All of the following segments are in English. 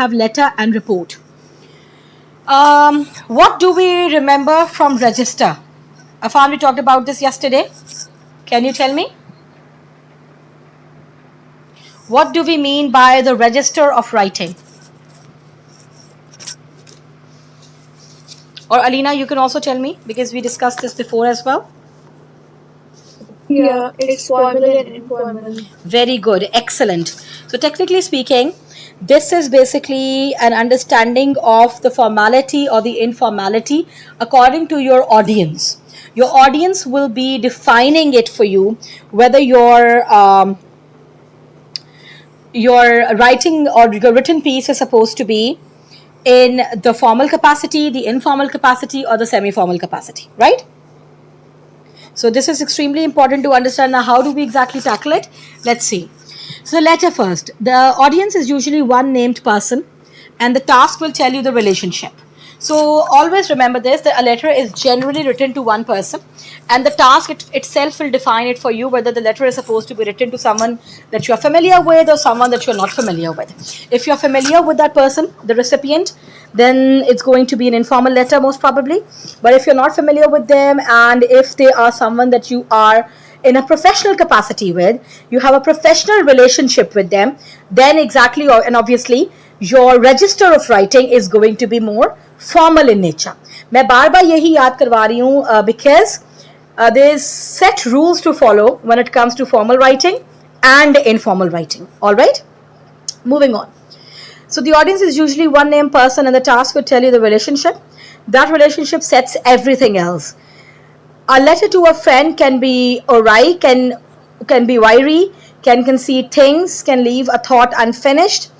have letter and report. What do we remember from register? Afan, we talked about this yesterday. Can you tell me? What do we mean by the register of writing? Or Alina, you can also tell me because we discussed this before as well. Yeah, it's formal and informal. Very good, excellent. So technically speaking, this is basically an understanding of the formality or the informality according to your audience. Your audience will be defining it for you, whether your writing or your written piece is supposed to be in the formal capacity, the informal capacity, or the semi-formal capacity, right? So this is extremely important to understand. Now, how do we exactly tackle it? Let's see. So letter first. The audience is usually one named person, and the task will tell you the relationship. So always remember this, that a letter is generally written to one person, and the task itself will define it for you, whether the letter is supposed to be written to someone that you're familiar with or someone that you're not familiar with. If you're familiar with that person, the recipient, then it's going to be an informal letter most probably. But if you're not familiar with them, and if they are someone that you are in a professional capacity with, you have a professional relationship with them, then exactly, and obviously your register of writing is going to be more formal in nature. मैं बार बार यही याद करवा रही हूँ because there is set rules to follow when it comes to formal writing and informal writing. All right, moving on. So the audience is usually one named person, and the task will tell you the relationship. That relationship sets everything else. A letter to a friend can be awry, can be wiry, can concede things, can leave a thought unfinished.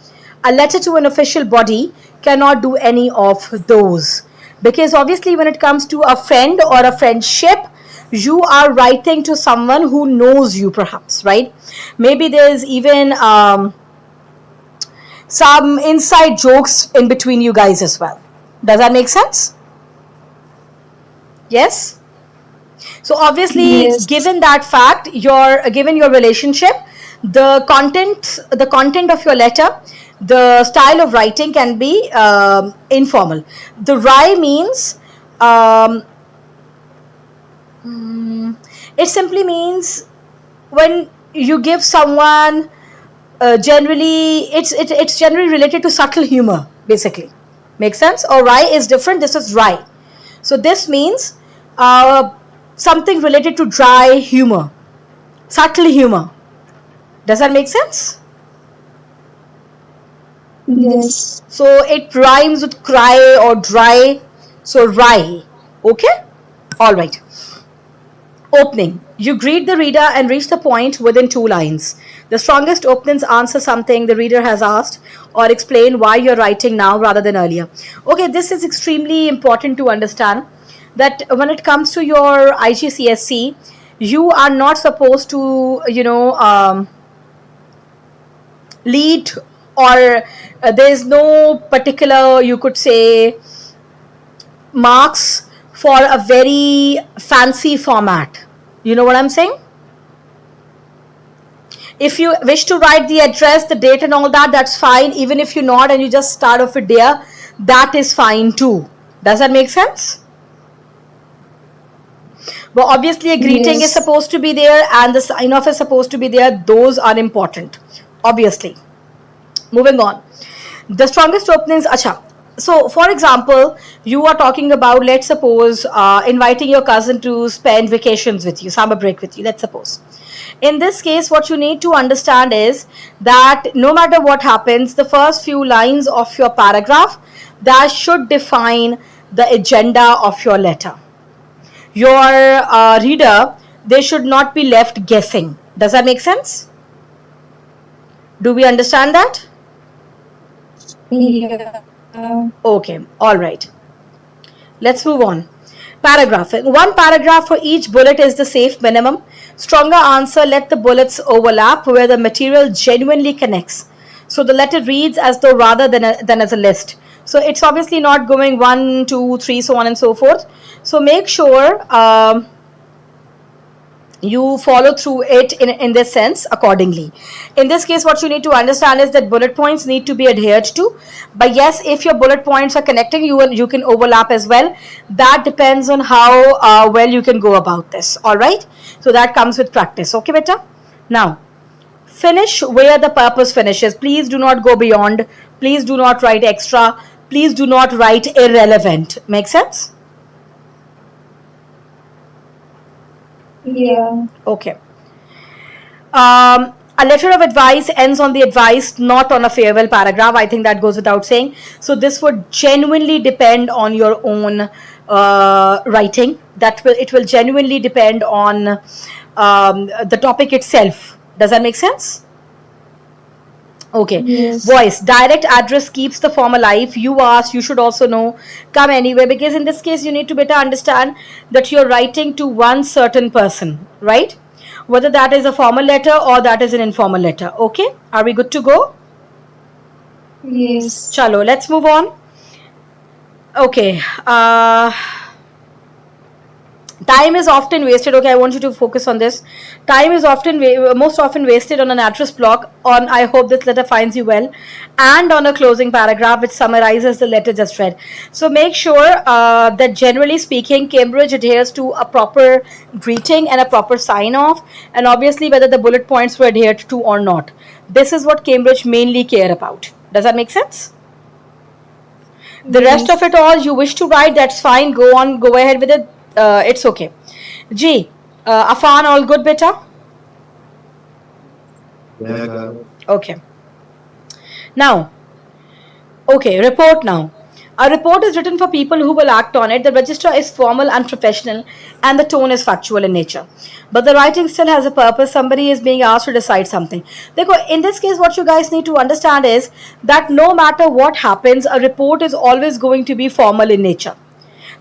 A letter to an official body cannot do any of those, because obviously when it comes to a friend or a friendship, you are writing to someone who knows you, perhaps, right? Maybe there's even some inside jokes in between you guys as well. Does that make sense? Yes. So obviously, Yes. given that fact, given your relationship, the content of your letter, the style of writing can be informal. The wry means it simply means when you give someone generally it's generally related to subtle humor, basically. Make sense? Or wry is different. This is wry. So this means something related to dry humor, subtle humor. Does that make sense? Yes. So it rhymes with cry or dry. So wry. Okay? All right. Opening. You greet the reader and reach the point within 2 lines. The strongest openings answer something the reader has asked or explain why you're writing now rather than earlier. Okay, this is extremely important to understand, that when it comes to your IGCSE, you are not supposed to, lead, or there is no particular, you could say, marks for a very fancy format. You know what I'm saying? If you wish to write the address, the date and all that, that's fine. Even if you nod and you just start off with dear, that is fine too. Does that make sense? But obviously a greeting is Yes. supposed to be there and the sign off is supposed to be there. Those are important, obviously. Moving on. The strongest openings, acha. So, for example, you are talking about, let's suppose, inviting your cousin to spend vacations with you, summer break with you, let's suppose. In this case, what you need to understand is that no matter what happens, the first few lines of your paragraph, that should define the agenda of your letter. Your reader, they should not be left guessing. Does that make sense? Do we understand that? Yeah. Okay, all right. Let's move on. Paragraphing. One paragraph for each bullet is the safe minimum. Stronger answer, let the bullets overlap where the material genuinely connects. So the letter reads as though rather than as a list. So it's obviously not going 1, 2, 3, so on and so forth. So make sure you follow through it in this sense accordingly. In this case, what you need to understand is that bullet points need to be adhered to. But yes, if your bullet points are connecting, you can overlap as well. That depends on how well you can go about this. All right. So that comes with practice. Okay, beta. Now, finish where the purpose finishes. Please do not go beyond. Please do not write extra. Please do not write irrelevant. Make sense? Yeah. Okay. A letter of advice ends on the advice, not on a farewell paragraph. I think that goes without saying. So this would genuinely depend on your own writing. It will genuinely depend on the topic itself. Does that make sense? Okay. Yes. Voice. Direct address keeps the form alive. You asked, you should also know. Come anyway, because in this case, you need to better understand that you're writing to one certain person, right? Whether that is a formal letter or that is an informal letter. Okay. Are we good to go? Yes. Chalo, let's move on. Okay. Time is often wasted. Okay, I want you to focus on this. Time is most often wasted on an address block. On I hope this letter finds you well, and on a closing paragraph which summarizes the letter just read. So make sure that generally speaking, Cambridge adheres to a proper greeting and a proper sign off, and obviously whether the bullet points were adhered to or not. This is what Cambridge mainly care about. Does that make sense? The rest of it all you wish to write, that's fine. Go on, go ahead with it. It's okay. G, Afan, all good, beta? Yeah. Okay. Now, okay, report now. A report is written for people who will act on it. The register is formal and professional, and the tone is factual in nature. But the writing still has a purpose. Somebody is being asked to decide something. In this case, what you guys need to understand is that no matter what happens, a report is always going to be formal in nature.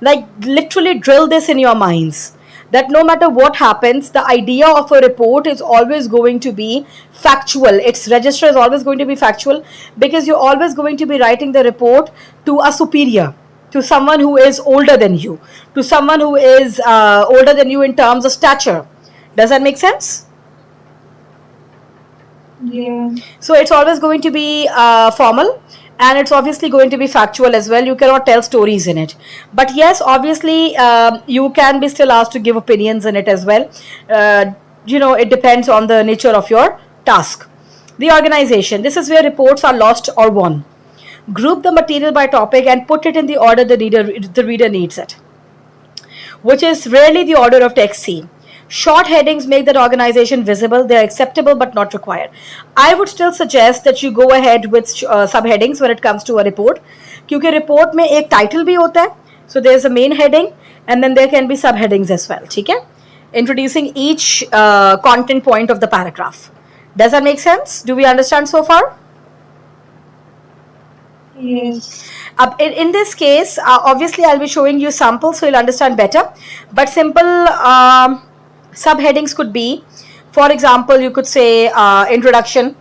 Like, literally drill this in your minds, that no matter what happens, the idea of a report is always going to be factual. Its register is always going to be factual, because you're always going to be writing the report to a superior, to someone who is older than you, to someone who is older than you in terms of stature. Does that make sense? Yeah. So it's always going to be formal, and it's obviously going to be factual as well. You cannot tell stories in it. But yes, obviously, you can be still asked to give opinions in it as well. It depends on the nature of your task. The organization. This is where reports are lost or won. Group the material by topic and put it in the order the reader needs it, which is rarely the order of text C. Short headings make that organization visible. They are acceptable but not required. I would still suggest that you go ahead with subheadings when it comes to a report, क्योंकि report में एक title भी होता है. So there's a main heading and then there can be subheadings as well. ठीक है? Introducing each content point of the paragraph. Does that make sense? Do we understand so far? Yes. In this case, obviously I'll be showing you samples so you'll understand better. But simple subheadings could be, for example, you could say introduction,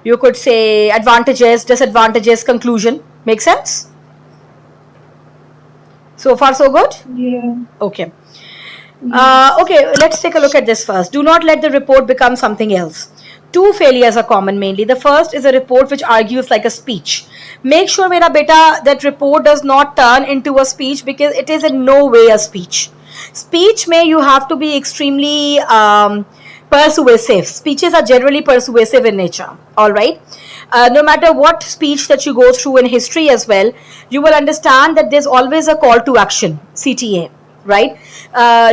you could say advantages, disadvantages, conclusion. Make sense? So far so good? Yeah. Okay. Okay, let's take a look at this first. Do not let the report become something else. Two failures are common mainly. The first is a report which argues like a speech. Make sure, mera beta, that report does not turn into a speech, because it is in no way a speech. Speech may you have to be extremely persuasive. Speeches are generally persuasive in nature. All right. No matter what speech that you go through in history as well, you will understand that there's always a call to action, CTA, right?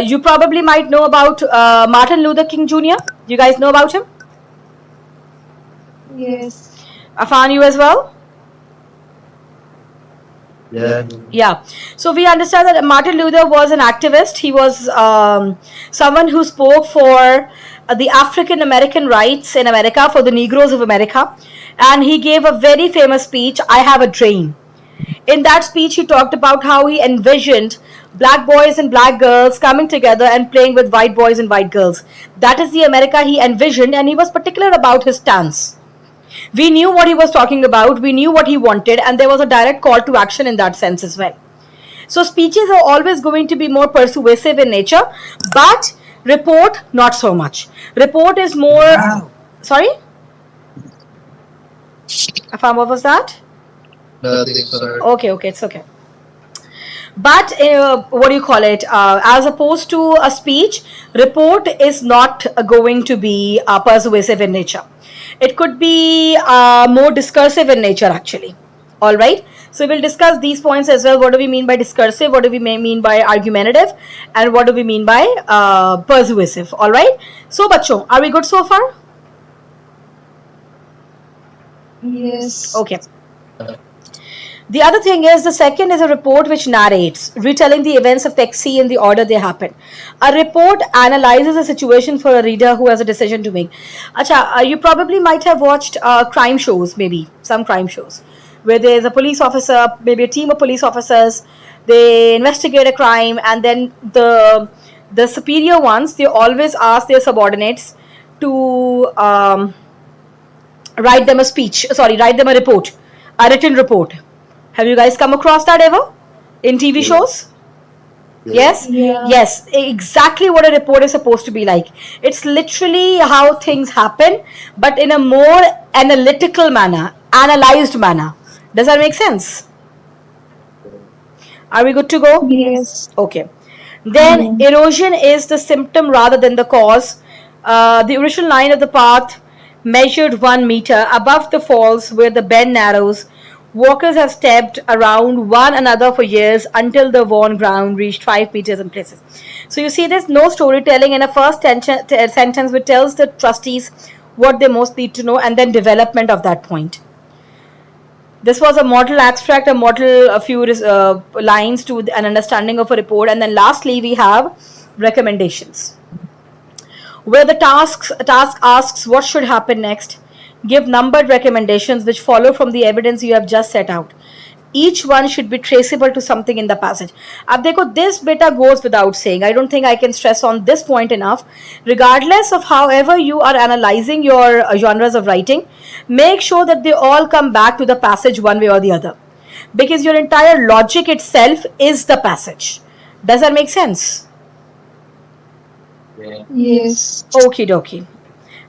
You probably might know about Martin Luther King Jr. You guys know about him? Yes. Afan, you as well? Yeah. Yeah. So we understand that Martin Luther was an activist. He was someone who spoke for the African American rights in America, for the Negroes of America. And he gave a very famous speech, I Have a Dream. In that speech, he talked about how he envisioned black boys and black girls coming together and playing with white boys and white girls. That is the America he envisioned, and he was particular about his stance. We knew what he was talking about, we knew what he wanted, and there was a direct call to action in that sense as well. So speeches are always going to be more persuasive in nature, but Report, not so much. Report is more. Sorry? What was that? Nothing, sorry. Okay, it's okay. But what do you call it? As opposed to a speech, report is not going to be persuasive in nature. It could be more discursive in nature, actually. All right. So we'll discuss these points as well. What do we mean by discursive? What do we mean by argumentative? And what do we mean by persuasive? All right. So, bachcho, are we good so far? Yes. Okay. The other thing is, the second is a report which narrates, retelling the events of Taxi in the order they happen. A report analyzes a situation for a reader who has a decision to make. Acha, you probably might have watched crime shows, maybe some crime shows, where there's a police officer, maybe a team of police officers. They investigate a crime, and then the superior ones, they always ask their subordinates to write them a report, a written report. Have you guys come across that ever in TV shows? Yes? Yeah. Yes, exactly what a report is supposed to be like. It's literally how things happen, but in a more analytical manner, analyzed manner. Does that make sense? Are we good to go? Yes. Okay. Then erosion is the symptom rather than the cause. The original line of the path measured 1 meter above the falls where the bend narrows. Walkers have stepped around one another for years until the worn ground reached 5 meters in places. So you see, there's no storytelling in a first sentence which tells the trustees what they most need to know, and then development of that point. This was a model abstract, a few lines to an understanding of a report, and then lastly we have recommendations, where the task asks what should happen next. Give numbered recommendations which follow from the evidence you have just set out. Each one should be traceable to something in the passage. Ab dekho, this beta goes without saying. I don't think I can stress on this point enough. Regardless of however you are analyzing your genres of writing, make sure that they all come back to the passage one way or the other. Because your entire logic itself is the passage. Does that make sense? Yeah. Yes. Okie dokie.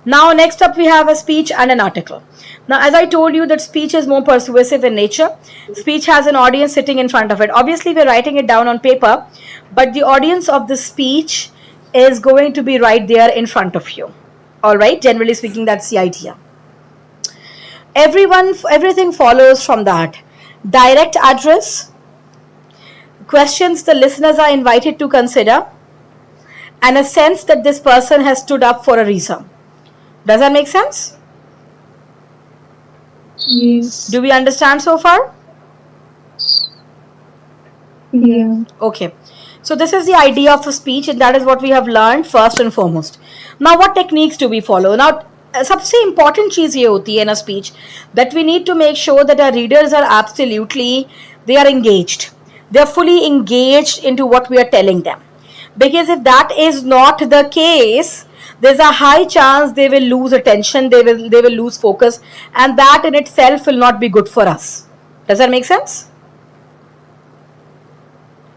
Now, next up we have a speech and an article. Now, as I told you that speech is more persuasive in nature. Speech has an audience sitting in front of it. Obviously, we're writing it down on paper, but the audience of the speech is going to be right there in front of you. All right, generally speaking, that's the idea. Everything follows from that. Direct address, questions the listeners are invited to consider, and a sense that this person has stood up for a reason. Does that make sense? Yes. Do we understand so far? Yeah. Okay. So this is the idea of a speech, and that is what we have learned first and foremost. Now, what techniques do we follow? Now, सबसे important चीज ये होती है in a speech that we need to make sure that our readers are they are engaged. They are fully engaged into what we are telling them. Because if that is not the case, there's a high chance they will lose attention, they will lose focus, and that in itself will not be good for us. Does that make sense?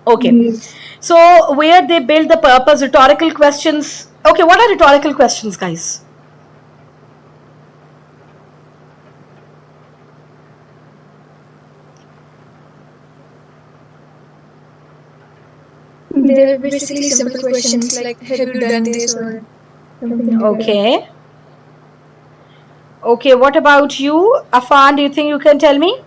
Okay. Yes. So where they build the purpose, rhetorical questions. Okay, what are rhetorical questions, guys? They're basically simple questions like, have you done this or something like Okay. Okay, what about you? Afan, do you think you can tell me?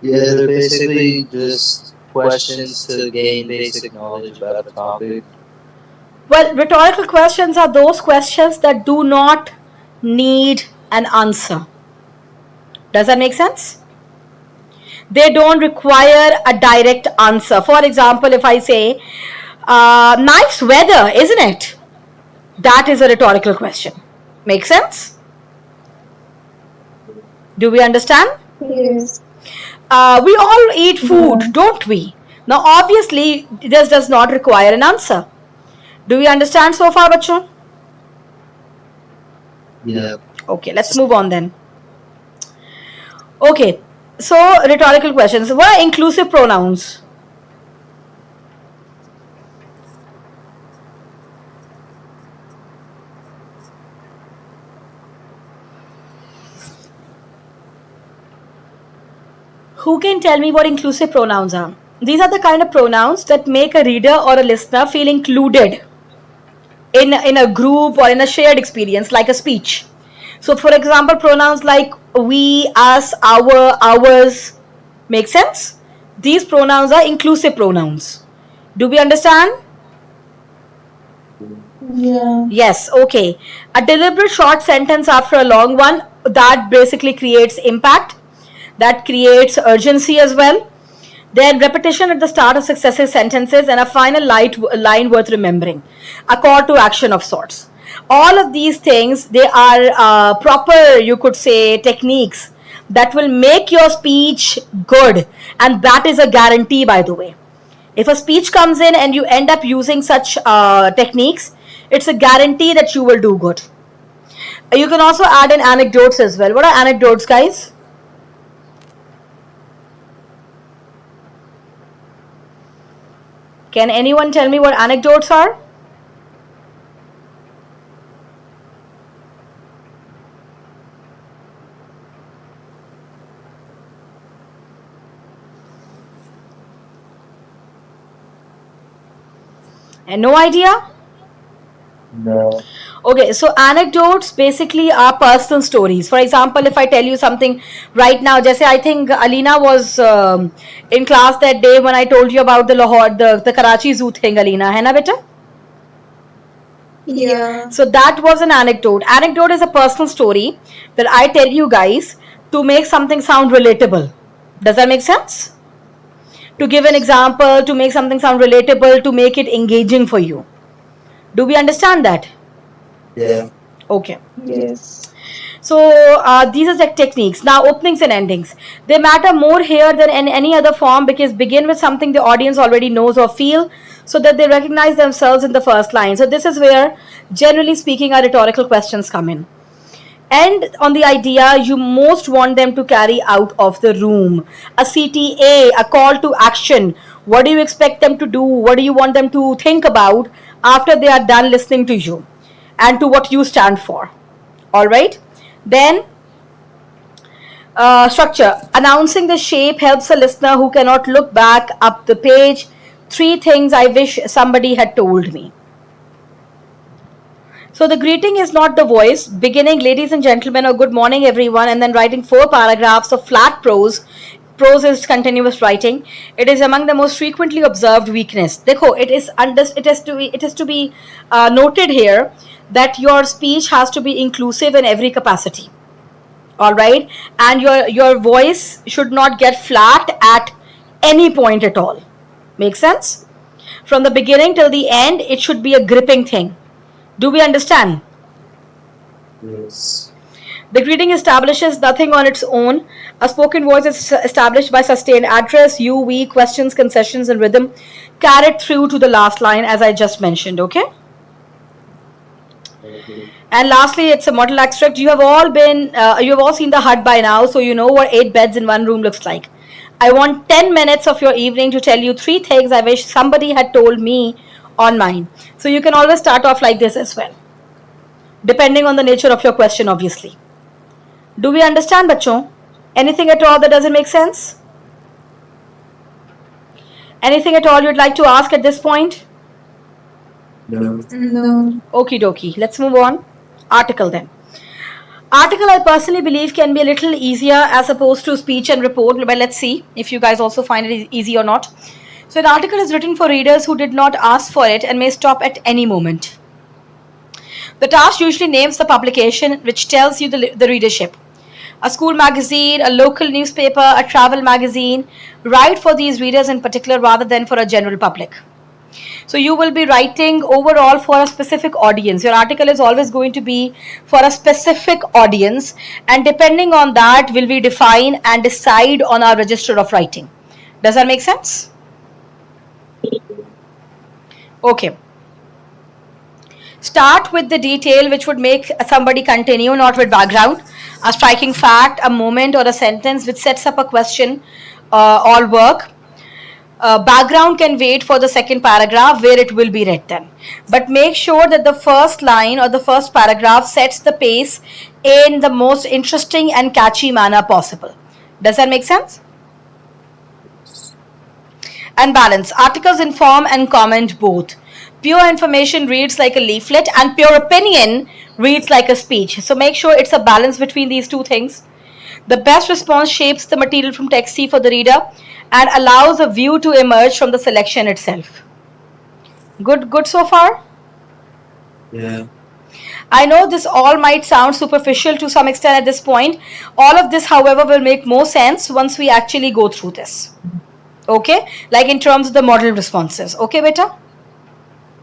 Yeah, they're basically just questions to gain basic knowledge about a topic. Well, rhetorical questions are those questions that do not need an answer. Does that make sense? They don't require a direct answer. For example, if I say, nice weather, isn't it? That is a rhetorical question. Make sense? Do we understand? that. Yes. We all eat food, don't we? Now, obviously, this does not require an answer. Do we understand so far, bachcho? Yeah. Okay, let's move on then. Okay, so rhetorical questions. What are inclusive pronouns? Who can tell me what inclusive pronouns are? These are the kind of pronouns that make a reader or a listener feel included in a group or in a shared experience, like a speech. So, for example, pronouns like we, us, our, ours. Make sense? These pronouns are inclusive pronouns. Do we understand? Yeah. Yes, okay. A deliberate short sentence after a long one, that basically creates impact, that creates urgency as well. Then repetition at the start of successive sentences, and a final line worth remembering, a call to action of sorts. All of these things, they are proper, you could say, techniques that will make your speech good, and that is a guarantee, by the way. If a speech comes in and you end up using such techniques, it's a guarantee that you will do good. You can also add in anecdotes as well. What are anecdotes, guys? Can anyone tell me what anecdotes are? And no idea? No. Okay, so anecdotes basically are personal stories. For example, if I tell you something right now, just say I think Alina was in class that day when I told you about the Lahore, the Karachi Zoo thing, Alina, hai na beta? Yeah. So that was an anecdote. Anecdote is a personal story that I tell you guys to make something sound relatable. Does that make sense? To give an example, to make something sound relatable, to make it engaging for you. Do we understand that? Yeah. Okay. Yes. So these are the techniques. Now, openings and endings. They matter more here than in any other form, because begin with something the audience already knows or feel, so that they recognize themselves in the first line. So this is where, generally speaking, our rhetorical questions come in. And on the idea you most want them to carry out of the room. A CTA, a call to action. What do you expect them to do? What do you want them to think about after they are done listening to you and to what you stand for? All right. Then structure. Announcing the shape helps a listener who cannot look back up the page. 3 things I wish somebody had told me. So the greeting is not the voice, beginning ladies and gentlemen or good morning everyone, and then writing 4 paragraphs of flat prose. Prose is continuous writing. It is among the most frequently observed weakness. Dekho, it is to be noted here that your speech has to be inclusive in every capacity. All right, and your voice should not get flat at any point at all. Make sense? From the beginning till the end, it should be a gripping thing. Do we understand? Yes. The greeting establishes nothing on its own. A spoken voice is established by sustained address, you, we, questions, concessions, and rhythm, carried through to the last line, as I just mentioned. Okay. And lastly, it's a model extract. You have all seen the hut by now, so you know what 8 beds in 1 room looks like. I want 10 minutes of your evening to tell you 3 things I wish somebody had told me on mine. So you can always start off like this as well, depending on the nature of your question, obviously. Do we understand, bachon? Anything at all that doesn't make sense? Anything at all you'd like to ask at this point? No. No. Okie dokie. Let's move on. Article then. Article, I personally believe, can be a little easier as opposed to speech and report. But let's see if you guys also find it easy or not. So an article is written for readers who did not ask for it and may stop at any moment. The task usually names the publication, which tells you the readership. A school magazine, a local newspaper, a travel magazine. Write for these readers in particular rather than for a general public. So you will be writing overall for a specific audience. Your article is always going to be for a specific audience, and depending on that will we define and decide on our register of writing. Does that make sense? Okay. Start with the detail which would make somebody continue, not with background. A striking fact, a moment, or a sentence which sets up a question, all work. Background can wait for the second paragraph where it will be read then. But make sure that the first line or the first paragraph sets the pace in the most interesting and catchy manner possible. Does that make sense? and balance. Articles inform and comment both. Pure information reads like a leaflet, and pure opinion reads like a speech. So make sure it's a balance between these two things. The best response shapes the material from text C for the reader and allows a view to emerge from the selection itself. Good so far? Yeah. I know this all might sound superficial to some extent at this point. All of this, however, will make more sense once we actually go through this. Okay? Like in terms of the model responses. Okay, beta?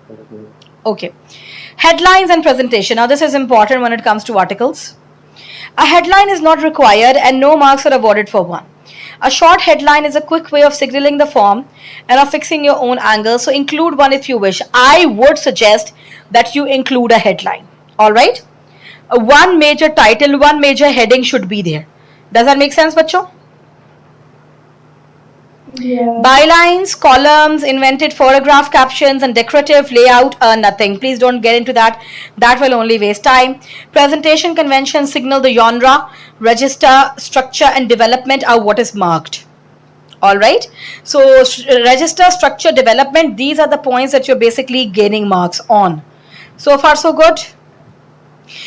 Okay. Okay. Headlines and presentation. Now, this is important when it comes to articles. A headline is not required and no marks are awarded for one. A short headline is a quick way of signaling the form and of fixing your own angle. So include one if you wish. I would suggest that you include a headline. Alright? One major title, one major heading should be there. Does that make sense, bacho? Yeah. Bylines, columns, invented photograph captions, and decorative layout are nothing. Please don't get into that. That will only waste time. Presentation conventions signal the genre, register, structure, and development are what is marked. Alright? So, register, structure, development, these are the points that you're basically gaining marks on. So far, so good?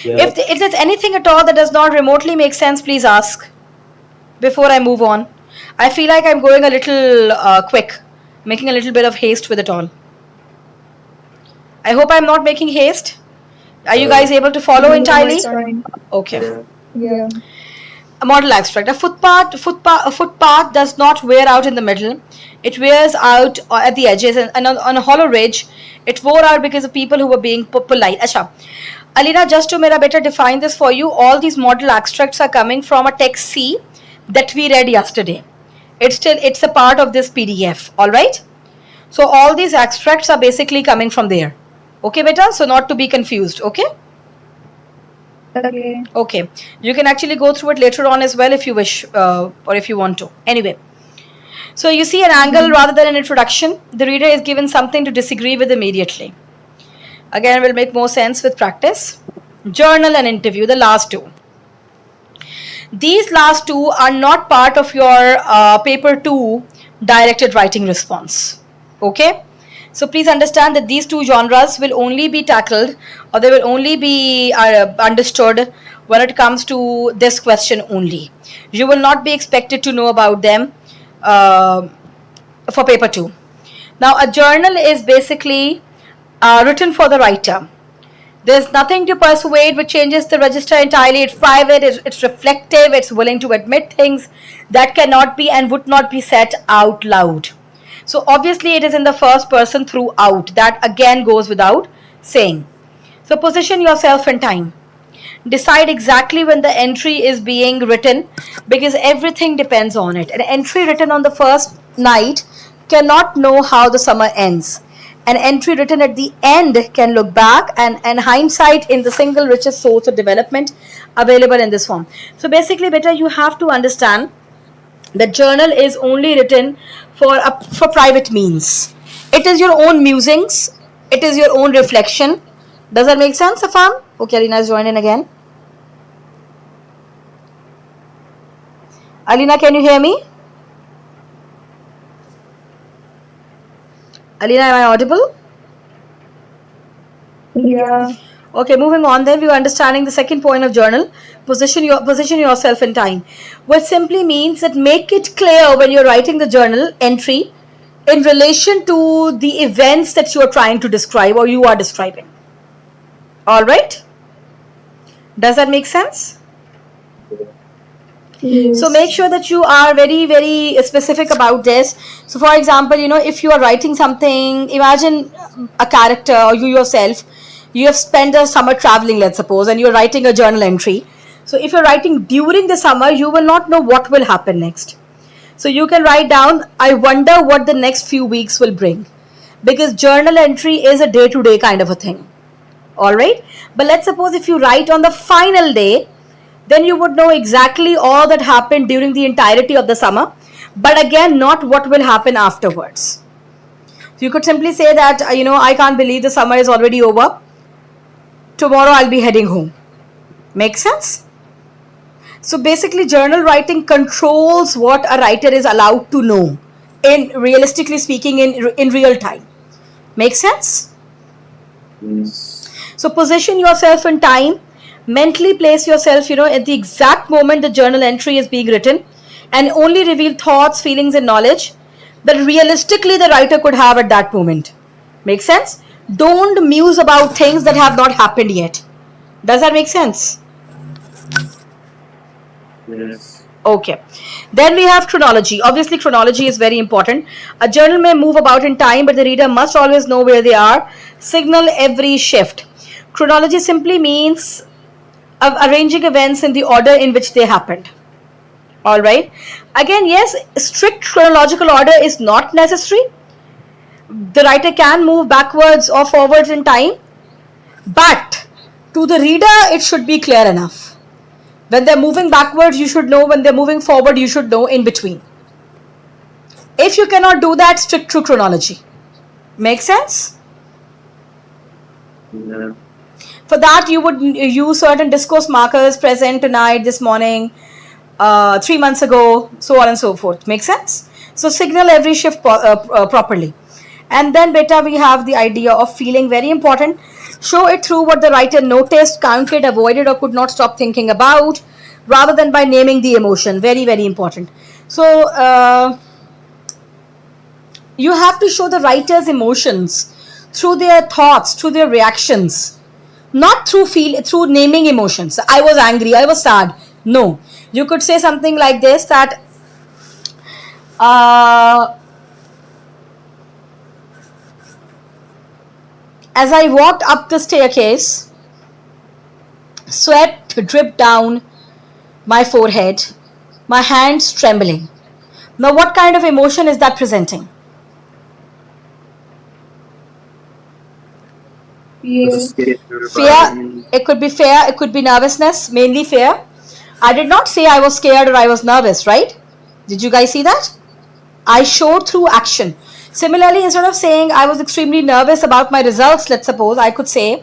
Yeah. If there's anything at all that does not remotely make sense, please ask before I move on. I feel like I'm going a little quick, making a little bit of haste with it all. I hope I'm not making haste. Are you guys able to follow entirely? It's fine. Okay. Yeah. Yeah. A model abstract. A footpath does not wear out in the middle. It wears out at the edges, and on a hollow ridge, it wore out because of people who were being polite. Acha. Alina, just to mera better define this for you, all these model abstracts are coming from a text C that we read yesterday. It's a part of this PDF, alright? So all these extracts are basically coming from there. Okay, beta? So not to be confused, okay? Okay. Okay. You can actually go through it later on as well if you wish or if you want to. Anyway. So you see an angle rather than an introduction. The reader is given something to disagree with immediately. Again, it will make more sense with practice. Journal and interview, the last two. These last two are not part of your paper 2 directed writing response. Okay? So please understand that these two genres will only be tackled or they will only be understood when it comes to this question only. You will not be expected to know about them for paper 2. Now, a journal is basically written for the writer. There's nothing to persuade which changes the register entirely. It's private, it's reflective, it's willing to admit things that cannot be and would not be said out loud. So obviously it is in the first person throughout. That again goes without saying. So position yourself in time. Decide exactly when the entry is being written because everything depends on it. An entry written on the first night cannot know how the summer ends. An entry written at the end can look back and hindsight in the single richest source of development available in this form. So basically, beta, you have to understand that journal is only written for private means. It is your own musings. It is your own reflection. Does that make sense, Afan? Okay, Alina has joined in again. Alina, can you hear me? Alina, am I audible? Yeah. Okay, moving on then, we are understanding the second point of journal. Position yourself in time. Which simply means that make it clear when you're writing the journal entry in relation to the events that you are trying to describe or you are describing. Alright? Does that make sense? Yes. So make sure that you are very, very specific about this. So for example, if you are writing something, imagine a character or you yourself, you have spent a summer traveling, let's suppose, and you're writing a journal entry. So if you're writing during the summer, you will not know what will happen next. So you can write down, I wonder what the next few weeks will bring. Because journal entry is a day-to-day kind of a thing. Alright? But let's suppose if you write on the final day, then you would know exactly all that happened during the entirety of the summer, but again, not what will happen afterwards. So you could simply say that, I can't believe the summer is already over. Tomorrow I'll be heading home. Make sense? So basically, journal writing controls what a writer is allowed to know. in realistically speaking in real time. Make sense? Yes. So position yourself in time, mentally place yourself, at the exact moment the journal entry is being written, and only reveal thoughts, feelings, and knowledge that realistically the writer could have at that moment. Make sense? Don't muse about things that have not happened yet. Does that make sense? Yes. Okay. Then we have chronology. Obviously, chronology is very important. A journal may move about in time, but the reader must always know where they are. Signal every shift. Chronology simply means arranging events in the order in which they happened. All right. Again, yes, strict chronological order is not necessary. The writer can move backwards or forwards in time, but to the reader, it should be clear enough. When they're moving backwards, you should know. When they're moving forward, you should know in between. If you cannot do that, stick to chronology. Make sense? Yeah. For that, you would use certain discourse markers: present, tonight, this morning, 3 months ago, so on and so forth. Make sense? So signal every shift properly. And then beta, we have the idea of feeling, very important. Show it through what the writer noticed, counted, avoided, or could not stop thinking about, rather than by naming the emotion. Very, very important. So you have to show the writer's emotions through their thoughts, through their reactions, not through naming emotions. I was angry, I was sad. No, you could say something like this, that as I walked up the staircase, sweat dripped down my forehead, my hands trembling. Now, what kind of emotion is that presenting? Yes. Fear. It could be fear, it could be nervousness, mainly fear. I did not say I was scared or I was nervous, right? Did you guys see that? I showed through action. Similarly, instead of saying I was extremely nervous about my results, let's suppose, I could say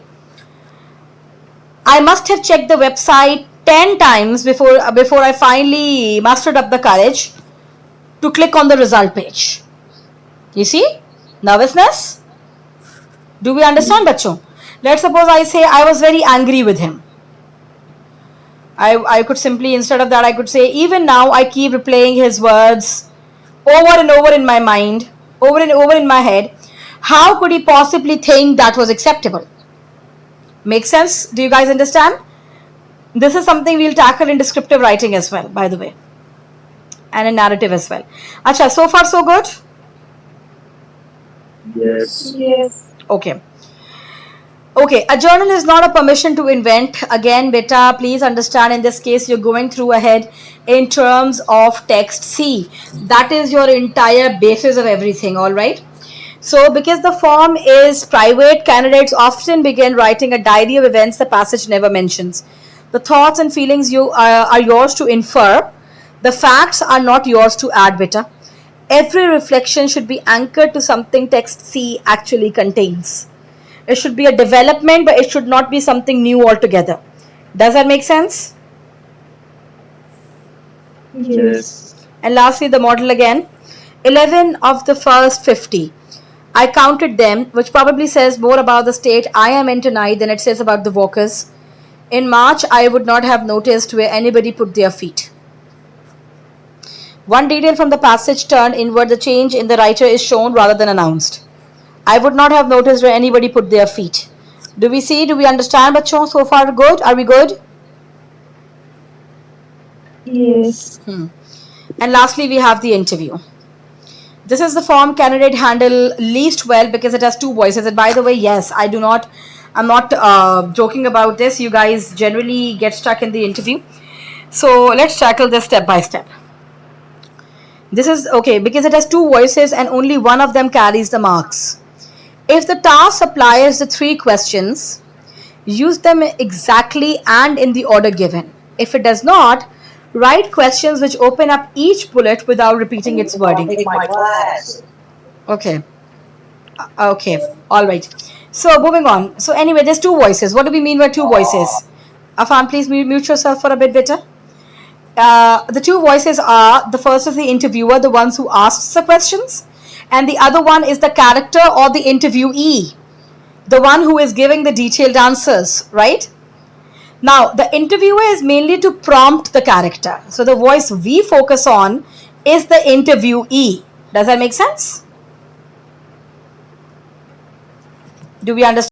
I must have checked the website 10 times before I finally mustered up the courage to click on the result page. You see? Nervousness? Do we understand, bachcho? Let's suppose I say I was very angry with him. I could simply, instead of that, I could say, even now I keep replaying his words over and over in my mind, over and over in my head. How could he possibly think that was acceptable? Make sense? Do you guys understand? This is something we'll tackle in descriptive writing as well, by the way, and in narrative as well. Acha, so far so good? Yes. Yes. Okay. Okay, a journal is not a permission to invent. Again, beta, please understand, in this case, you're going through ahead in terms of text C. That is your entire basis of everything, all right? So, because the form is private, candidates often begin writing a diary of events the passage never mentions. The thoughts and feelings are yours to infer. The facts are not yours to add, beta. Every reflection should be anchored to something text C actually contains. It should be a development, but it should not be something new altogether. Does that make sense? Yes. And lastly, the model again. 11 of the first 50. I counted them, which probably says more about the state I am in tonight than it says about the walkers. In March, I would not have noticed where anybody put their feet. One detail from the passage turned inward, the change in the writer is shown rather than announced. I would not have noticed where anybody put their feet. Do we see? Do we understand, bachon? So far good? Are we good? Yes. And lastly, we have the interview. This is the form candidate handle least well because it has two voices. And by the way, yes, I'm not joking about this. You guys generally get stuck in the interview. So let's tackle this step by step. This is okay because it has two voices and only one of them carries the marks. If the task supplies the three questions, use them exactly and in the order given. If it does not, write questions which open up each bullet without repeating its wording. Okay. Okay. All right. So moving on. So anyway, there's two voices. What do we mean by two voices? Afan, please mute yourself for a bit better. the two voices are, the first is the interviewer, the ones who asks the questions, and the other one is the character or the interviewee, the one who is giving the detailed answers, right? Now, the interviewer is mainly to prompt the character. So the voice we focus on is the interviewee. Does that make sense? Do we understand?